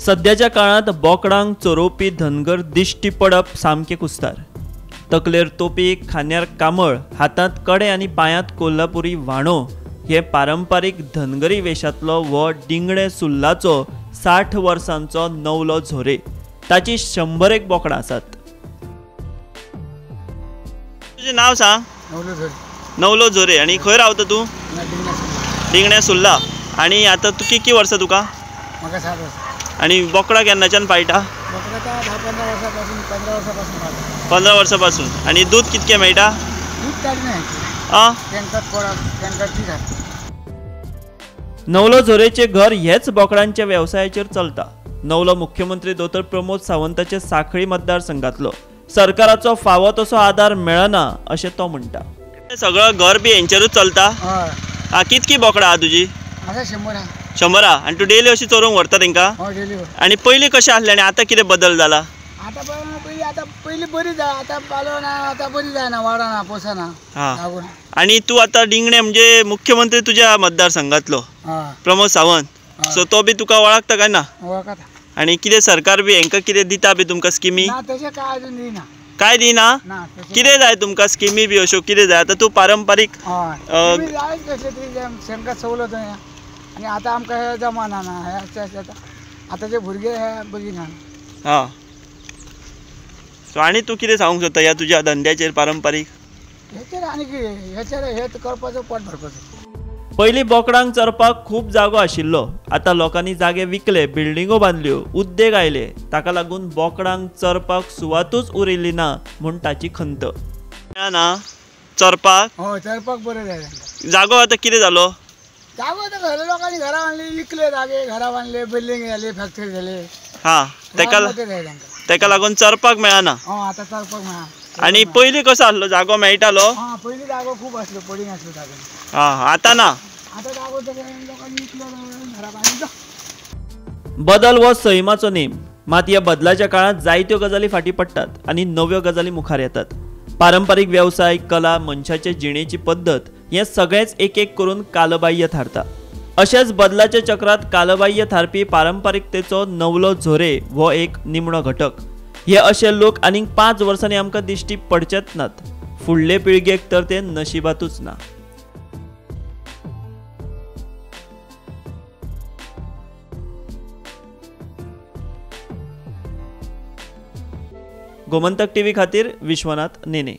सध्याच्या काळात बोकडांक चोरोवपी धनगर दिश्टी पडप सामके कुस्तार। तकलेर टोपी, खांद्यार कामळ, हातांत कडे आणि पायांत कोल्हापुरी वाणो हे पारंपारीक धनगरी वेशांतलो वो डिंगणे सुल्लाचो 60 वर्सांचो नवलो झोरे। ताची 100 बोकडां आसात। तुझे नाव सांग? नवलो झोरे। आणि खंय रावता तू? डिंगणे सुल्ला। आणि आता तू किती वर्सां तुका? म्हाका 7 वर्सां। आणि बोकडा केन्नाच्यान पाळटा? 15 वर्सांपासून 15 वर्सांपासून। आणि दूध कितके मेळटा? दूध काढ नाही नवलो झोरेचे घर हेच बोकडांच्या व्यवसायाचेर चलता। नवलो मुख्यमंत्री दोतोर प्रमोद सावंताचे सांखळी मतदारसंघातलो। सरकाराचो फावो तसो आदार मेळना अशें तो म्हणटा। सगळं घर बी हेंचेरूच चलता? हय। कितकी बोकडां आहा तुजी? आता 100। 100? आणि तू डेली अशी चोरूंक व्हरता तेंका? हय, डेली। आणि पयलीं कशें आसलें आणि आतां कितें बदल जाला? पयलीं बरी जाय, आता पालो ना, आता बरी जायना, वाडना, पोसना। आणि तू आता डिंगणे म्हणजे मुख्यमंत्री तुझ्या मतदारसंघातलो प्रमोद सावंत, सो तो बी तुका वळखता काय ना? वळखता। आणि कितें सरकार बी हेंका कितें दिता बी तुमकां स्किमी? ना, तशें काय अजून दिना। काय दिना? कितें जाय तुमकां स्किमी बी अश्यो कितें जाय? आता तू पारंपारीक शेंका सवलत आणि आता आमकां हे जमाना ना, आतांचे भुरगे बरी ना। हां। सो आनी तू कितें सांगूंक सोदता ह्या तुज्या धंद्याचेर पारंपारीक? हेचेर आनी कितें, हेचेर हे करपाचो, पोट भरपाचो। पयलीं बोकडांक चरपाक खूब जागो आशिल्लो। आता लोकांनी जागे विकले, बिल्डिंगो बांदल्यो, उद्देग आयले। ताका लागून बोकडांक चरपाक सुवातूच उरिल्ली ना म्हूण ताची खंत। ना चरपाक? हय, चरपाक बरें जाय। जागो आता कितें जालो? जागो आता घर लोकांनी घरा बांदली, विकले जागे, घरा बांदले, बिल्डिंग जाले, फॅक्टरी जाले। हां, तेका लागून चरपाक मेळना। आता चरपाक मेळना। आणि पयलीं कसो आसलो? जागो मेळटालो? हां, पयलीं जागो खूब आसलो, पडींग आसलो जागो। हां, आतां ना? आता जागो लोकांनी विकलो, घरा बांदलो। बदल हो सैमाचो नेम। मात ह्या बदलाच्या काळात जायत्यो गजाली फाटी पडटात आणि नव्यो गजाली मुखार येतात। पारंपारीक व्यवसाय, कला, मनशाचे जिणेची पद्धत हे सगळेच एक एक करून कालबाह्य थारता। अशेच बदलाच्या चक्रात कालबाह्य थारपी पारंपारिकतेचो नवलो झोरे हो एक निमणो घटक। हे अशे लोक आनीक 5 वर्सांनी आमकां दिश्टी पडचेच नात। फुडले पिळगेक तर ते नशिबातूच ना। गोमंतक टीव्ही खातीर विश्वनाथ नेने।